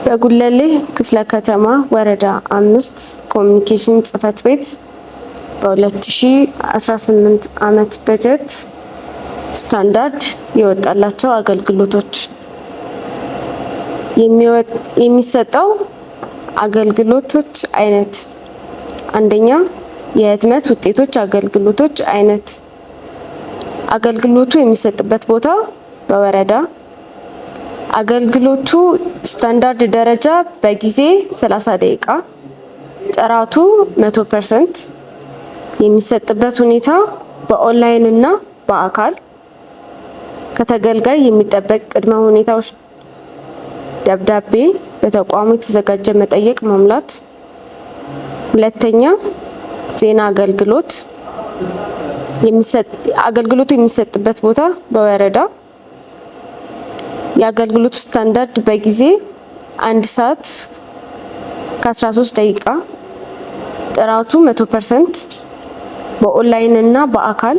በጉለሌ ክፍለ ከተማ ወረዳ 5 ኮሚኒኬሽን ጽህፈት ቤት በ2018 ዓመት በጀት ስታንዳርድ የወጣላቸው አገልግሎቶች የሚሰጠው አገልግሎቶች አይነት አንደኛ የህትመት ውጤቶች አገልግሎቶች አይነት አገልግሎቱ የሚሰጥበት ቦታ በወረዳ አገልግሎቱ ስታንዳርድ ደረጃ በጊዜ 30 ደቂቃ ጥራቱ 100% የሚሰጥበት ሁኔታ በኦንላይን እና በአካል ከተገልጋይ የሚጠበቅ ቅድመ ሁኔታዎች ደብዳቤ በተቋሙ የተዘጋጀ መጠየቅ መሙላት። ሁለተኛ ዜና አገልግሎቱ የሚሰጥበት ቦታ በወረዳ የአገልግሎቱ ስታንዳርድ በጊዜ 1 ሰዓት ከ13 ደቂቃ ጥራቱ 100% በኦንላይን እና በአካል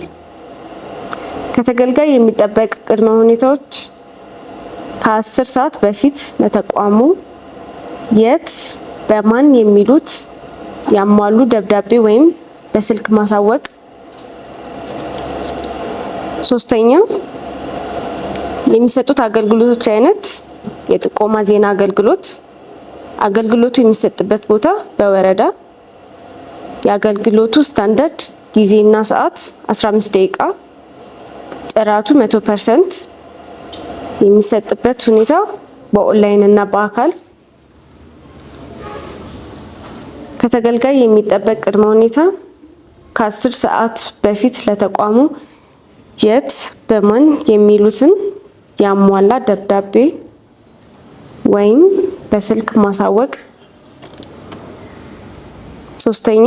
ከተገልጋይ የሚጠበቅ ቅድመ ሁኔታዎች ከ10 ሰዓት በፊት ለተቋሙ የት በማን የሚሉት ያሟሉ ደብዳቤ ወይም በስልክ ማሳወቅ። ሶስተኛ የሚሰጡት አገልግሎቶች አይነት የጥቆማ ዜና አገልግሎቱ የሚሰጥበት ቦታ በወረዳ የአገልግሎቱ ስታንዳርድ ጊዜና ሰዓት 15 ደቂቃ ጥራቱ 100% የሚሰጥበት ሁኔታ በኦንላይን እና በአካል ከተገልጋይ የሚጠበቅ ቅድመ ሁኔታ ከ10 ሰዓት በፊት ለተቋሙ የት በማን የሚሉትን ያሟላ ደብዳቤ ወይም በስልክ ማሳወቅ። ሶስተኛ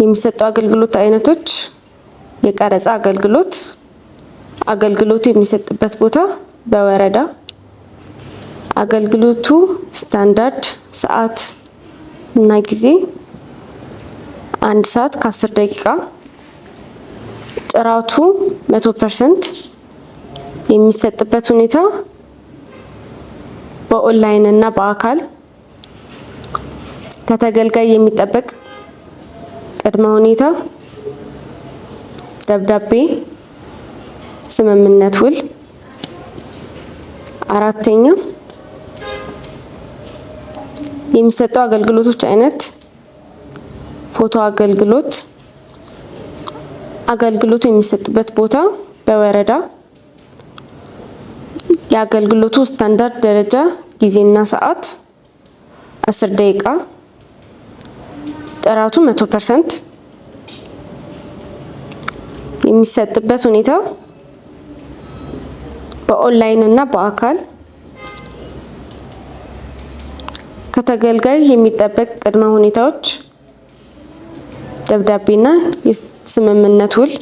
የሚሰጡ አገልግሎት አይነቶች የቀረጻ አገልግሎቱ የሚሰጥበት ቦታ በወረዳ አገልግሎቱ ስታንዳርድ ሰዓት እና ጊዜ 1 ሰዓት ከ10 ደቂቃ ጥራቱ 100% የሚሰጥበት ሁኔታ በኦንላይን እና በአካል ከተገልጋይ የሚጠበቅ ቅድመ ሁኔታ ደብዳቤ ስምምነት ውል። አራተኛ የሚሰጡ አገልግሎቶች አይነት ፎቶ አገልግሎቱ የሚሰጥበት ቦታ በወረዳ የአገልግሎቱ ስታንዳርድ ደረጃ ጊዜና ሰዓት 10 ደቂቃ ጥራቱ 100% የሚሰጥበት ሁኔታ በኦንላይን እና በአካል ከተገልጋይ የሚጠበቅ ቅድመ ሁኔታዎች ደብዳቤና የስምምነት ውል።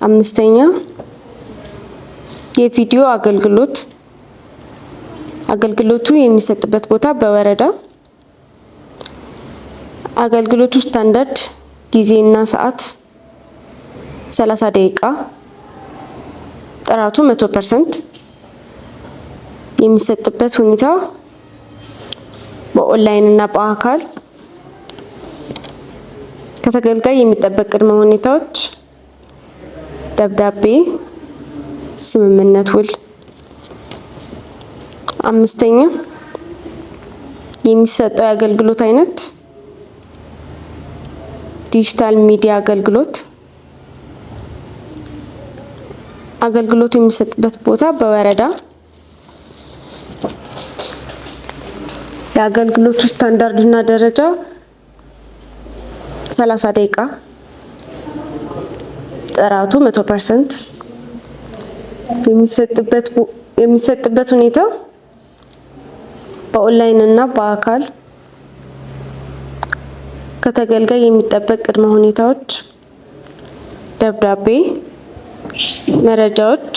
አምስተኛ የቪዲዮ አገልግሎቱ የሚሰጥበት ቦታ በወረዳ አገልግሎቱ ስታንዳርድ ጊዜና ሰዓት 30 ደቂቃ ጥራቱ 100% የሚሰጥበት ሁኔታ በኦንላይን እና በአካል ከተገልጋይ የሚጠበቅ ቅድመ ሁኔታዎች ደብዳቤ ስምምነት ውል። አምስተኛ የሚሰጠው የአገልግሎት አይነት ዲጂታል ሚዲያ አገልግሎቱ የሚሰጥበት ቦታ በወረዳ የአገልግሎቱ ስታንዳርድ እና ደረጃ 30 ደቂቃ ጥራቱ 100% የሚሰጥበት ሁኔታ በኦንላይን እና በአካል ከተገልጋይ የሚጠበቅ ቅድመ ሁኔታዎች ደብዳቤ መረጃዎች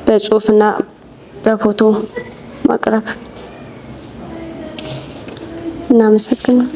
በጽሁፍና በፎቶ ማቅረብ። እናመሰግናለን።